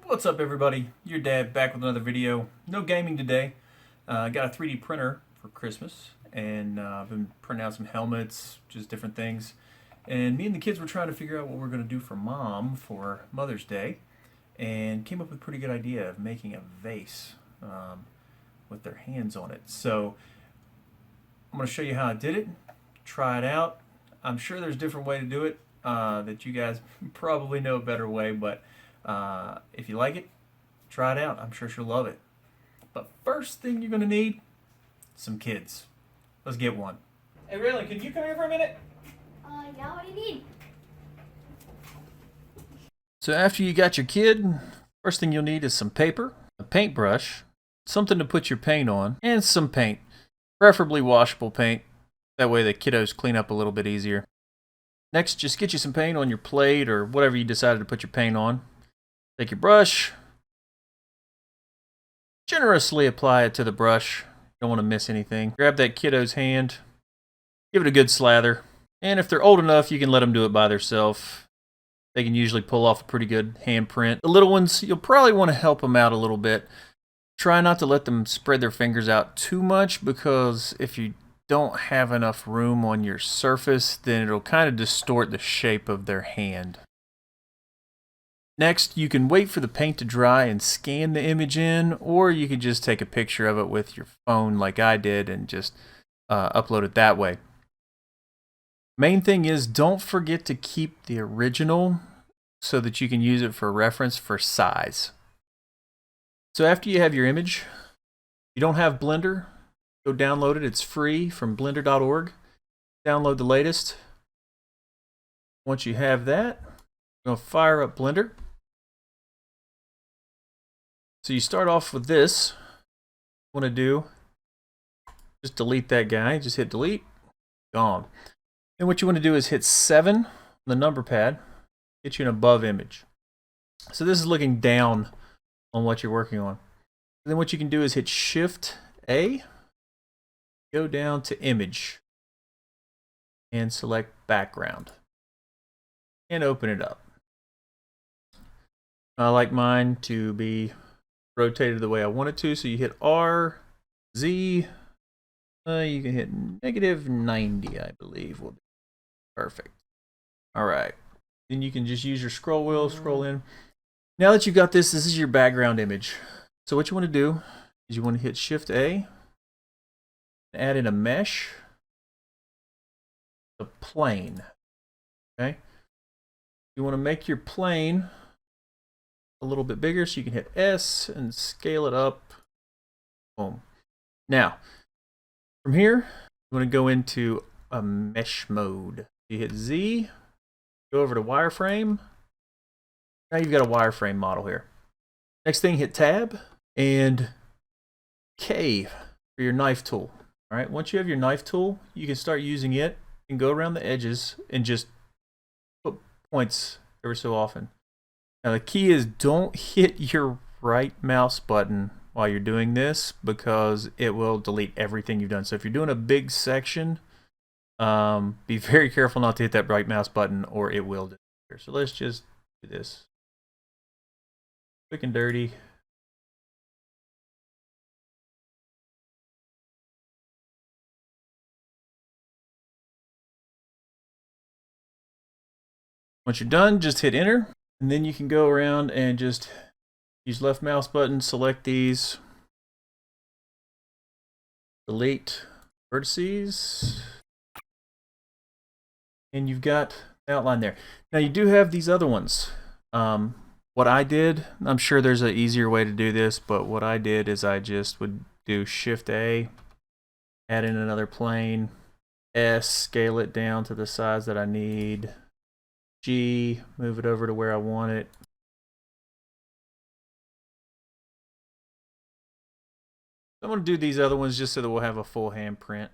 What's up, everybody? Your dad back with another video. No gaming today. I got a 3D printer for Christmas, and I've been printing out some helmets, just different things. And me and the kids were trying to figure out what we're going to do for Mom for Mother's Day, and came up with a pretty good idea of making a vase with their hands on it. So I'm going to show you how I did it. Try it out. I'm sure there's a different way to do it that you guys probably know a better way, but if you like it, try it out. I'm sure she'll love it. But first thing you're going to need, some kids. Let's get one. Hey, Raylan, can you come here for a minute? Yeah, what do you need? So after you got your kid, first thing you'll need is some paper, a paintbrush, something to put your paint on, and some paint. Preferably washable paint. That way the kiddos clean up a little bit easier. Next, just get you some paint on your plate or whatever you decided to put your paint on. Take your brush, generously apply it to the brush. Don't want to miss anything. Grab that kiddo's hand, give it a good slather, and if they're old enough, you can let them do it by themselves. They can usually pull off a pretty good handprint. The little ones, you'll probably want to help them out a little bit. Try not to let them spread their fingers out too much, because if you don't have enough room on your surface, then it'll kind of distort the shape of their hand. Next, you can wait for the paint to dry and scan the image in, or you can just take a picture of it with your phone like I did and just upload it that way. Main thing is, don't forget to keep the original so that you can use it for reference for size. So after you have your image, you don't have Blender, go download it. It's free from blender.org. Download the latest. Once you have that, you're going to fire up Blender. So you start off with this. What you want to do, just delete that guy. Just hit delete. Gone. And what you want to do is hit 7 on the number pad. Get you an above image. So this is looking down on what you're working on. And then what you can do is hit Shift A. Go down to image. And select background. And open it up. I like mine to be rotated the way I want it to, so you hit R, Z, you can hit -90, I believe will be perfect. Alright, then you can just use your scroll wheel, scroll in. Now that you've got this is your background image. So what you want to do is you want to hit Shift A, add in a mesh, a plane. Okay, you want to make your plane a little bit bigger, so you can hit S and scale it up. Boom. Now, from here, you want to go into a mesh mode. You hit Z, go over to wireframe. Now you've got a wireframe model here. Next thing, hit Tab and K for your knife tool. All right, once you have your knife tool, you can start using it and go around the edges and just put points every so often. Now the key is, don't hit your right mouse button while you're doing this, because it will delete everything you've done. So if you're doing a big section, be very careful not to hit that right mouse button or it will disappear. So let's just do this. Quick and dirty. Once you're done, just hit enter. And then you can go around and just use left mouse button, select these, delete vertices, and you've got the outline there. Now you do have these other ones. What I did, I'm sure there's an easier way to do this, but what I did is I just would do Shift A, add in another plane, S, scale it down to the size that I need, G, move it over to where I want it. I'm going to do these other ones just so that we'll have a full handprint.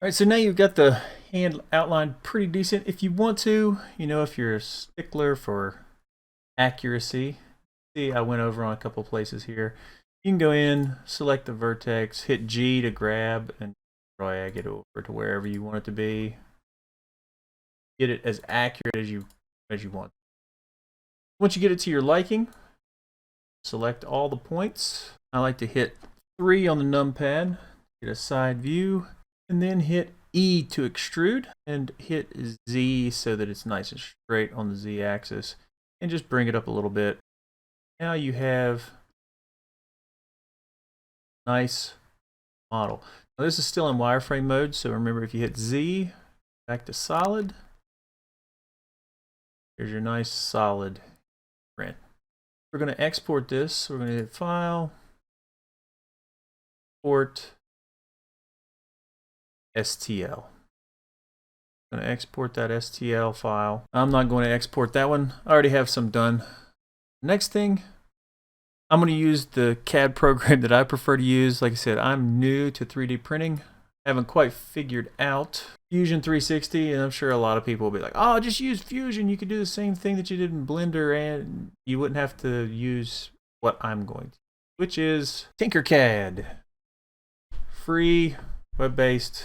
All right, so now you've got the hand outlined pretty decent. If you want to, you know, if you're a stickler for accuracy, see I went over on a couple places here. You can go in, select the vertex, hit G to grab, and drag it over to wherever you want it to be. Get it as accurate as you want. Once you get it to your liking, select all the points. I like to hit 3 on the numpad, get a side view, and then hit E to extrude, and hit Z so that it's nice and straight on the Z axis, and just bring it up a little bit. Now you have a nice model. Now this is still in wireframe mode, so remember if you hit Z, back to solid, here's your nice solid print. We're going to export this, so we're going to hit File, Export, STL. I'm going to export that STL file. I'm not going to export that one. I already have some done. Next thing, I'm going to use the CAD program that I prefer to use. Like I said, I'm new to 3D printing. I haven't quite figured out Fusion 360, and I'm sure a lot of people will be like, oh, just use Fusion. You could do the same thing that you did in Blender, and you wouldn't have to use what I'm going to, which is Tinkercad. Free, web-based.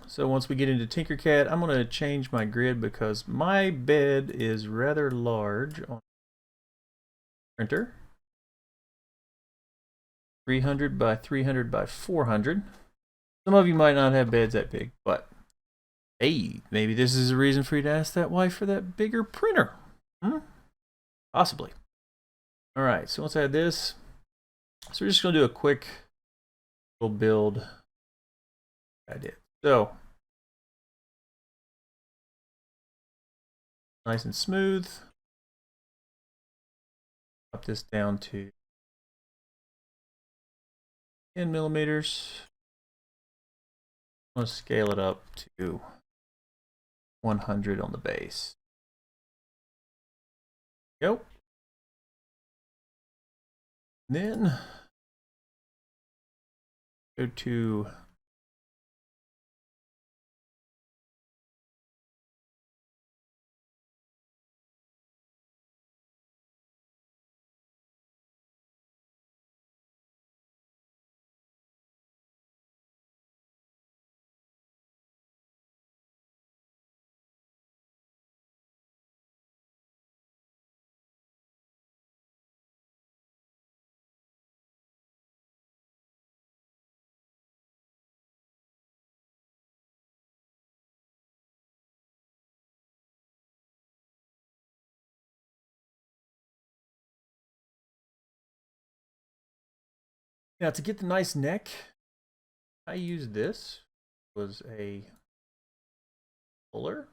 So once we get into Tinkercad, I'm going to change my grid because my bed is rather large on the printer. 300 by 300 by 400. Some of you might not have beds that big, but hey, maybe this is a reason for you to ask that wife for that bigger printer. Possibly. All right, so once I had this, so we're just going to do a quick little build. I did. So, nice and smooth. Drop this down to 10 millimeters. I'm going to scale it up to 100 on the base. Go. Then go to now to get the nice neck, I used this. It was a puller.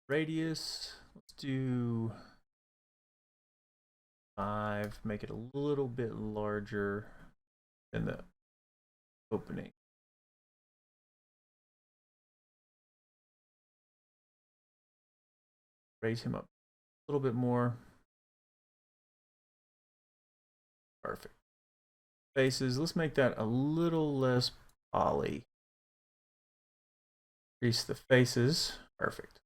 Radius, let's do 5, make it a little bit larger than the opening. Raise him up a little bit more. Perfect. Faces, let's make that a little less poly. Increase the faces. Perfect.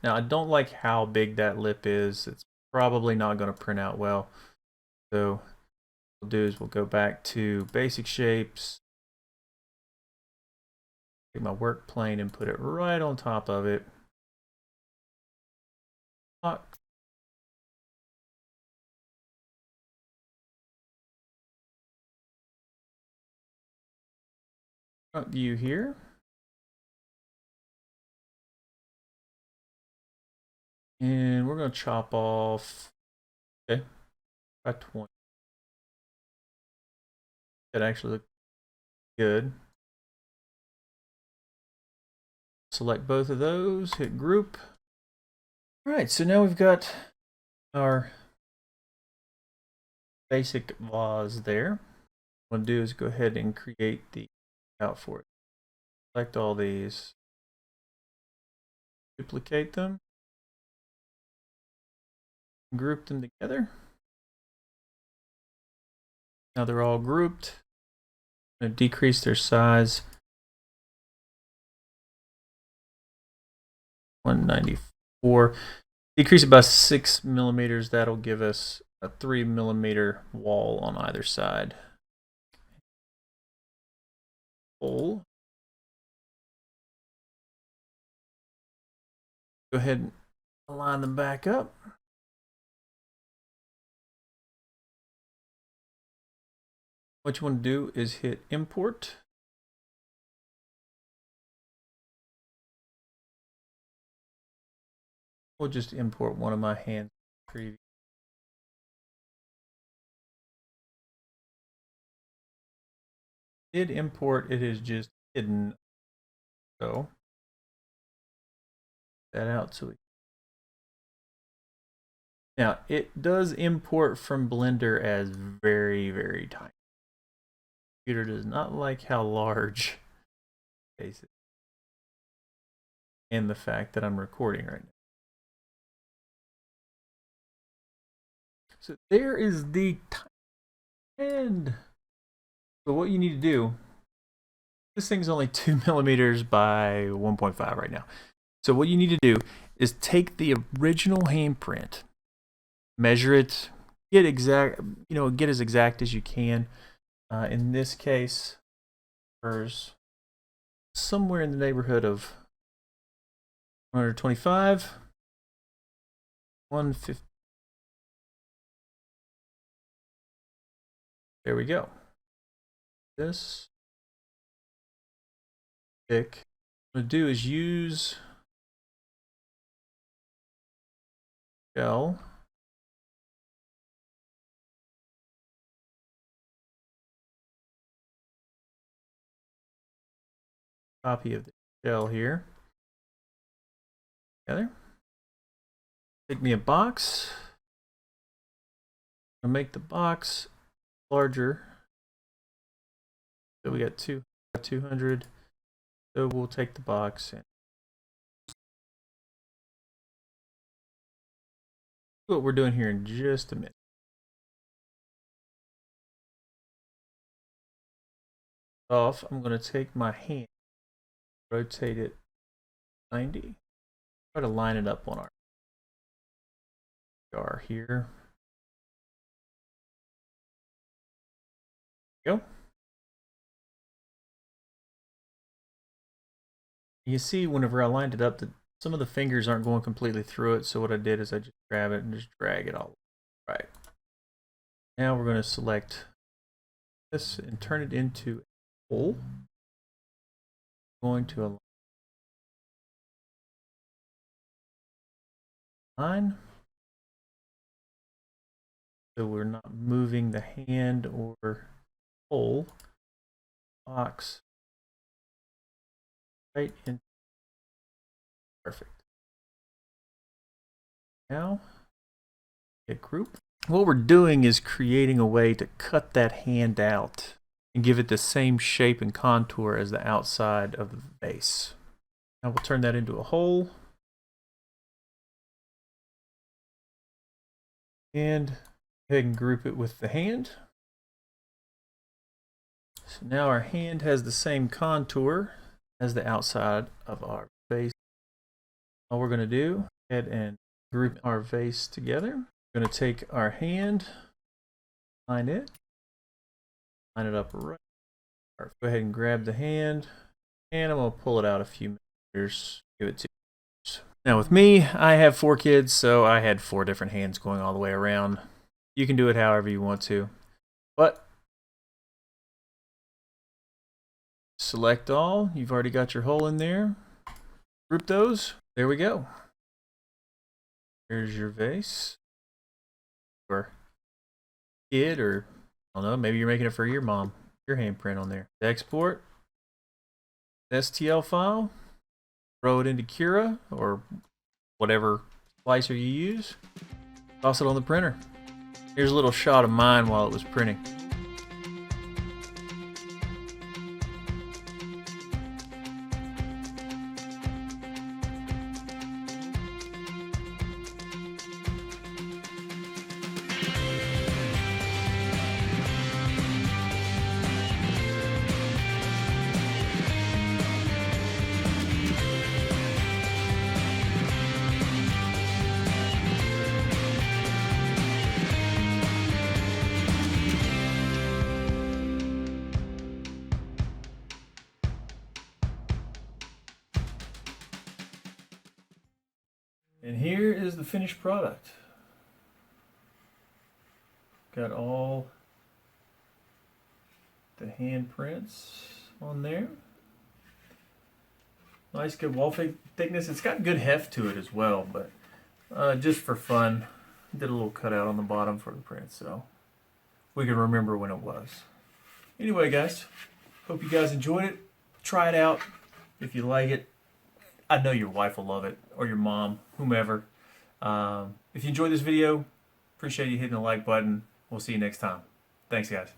Now I don't like how big that lip is. It's probably not going to print out well. So what we'll do is we'll go back to basic shapes. Take my work plane and put it right on top of it. Lock. Front view here. And we're going to chop off, okay, about 20. That actually looks good. Select both of those, hit group. All right, so now we've got our basic vase there. What I'm going to do is go ahead and create the out for it. Select all these, duplicate them. Group them together. Now they're all grouped. I'm going to decrease their size. 194. Decrease it by 6 millimeters. That'll give us a 3 millimeter wall on either side. Hole. Go ahead and align them back up. What you want to do is hit import. We'll just import one of my hands. Did import, it is just hidden. So that out so we now it does import from Blender as very, very tiny. The computer does not like how large it is, and the fact that I'm recording right now. So there is the end. So what you need to do, this thing's only 2 millimeters by 1.5 right now. So what you need to do is take the original handprint, measure it, get exact, get as exact as you can. In this case, there's somewhere in the neighborhood of 125, 150. There we go. This thick. What I'm going to do is use shell. Copy of the shell here. Together. Take me a box. I'll make the box larger. So we got 200. So we'll take the box and what we're doing here in just a minute. Off, I'm going to take my hand, rotate it 90, try to line it up on our jar here. Go. You see whenever I lined it up that some of the fingers aren't going completely through it, so what I did is I just grab it and just drag it all right. Now we're going to select this and turn it into a hole. Going to align. So we're not moving the hand or hole. Box. Right in. Perfect. Now, hit group. What we're doing is creating a way to cut that hand out and give it the same shape and contour as the outside of the vase. Now we'll turn that into a hole. And go ahead and group it with the hand. So now our hand has the same contour as the outside of our vase. All we're going to do, go ahead and group our vase together. We're going to take our hand, line it up right. Go ahead and grab the hand, and I'm going to pull it out a few meters, give it 2 meters. Now with me, I have 4 kids, so I had 4 different hands going all the way around. You can do it however you want to, but select all. You've already got your hole in there. Group those. There we go. Here's your vase. Or kid, or I don't know, maybe you're making it for your mom. Your handprint on there. Export. STL file. Throw it into Cura or whatever slicer you use. Toss it on the printer. Here's a little shot of mine while it was printing. And here is the finished product. Got all the handprints on there. Nice good wall thickness. It's got good heft to it as well, but just for fun, did a little cutout on the bottom for the print so we can remember when it was. Anyway, guys, hope you guys enjoyed it. Try it out if you like it. I know your wife will love it, or your mom, whomever. If you enjoyed this video, appreciate you hitting the like button. We'll see you next time. Thanks, guys.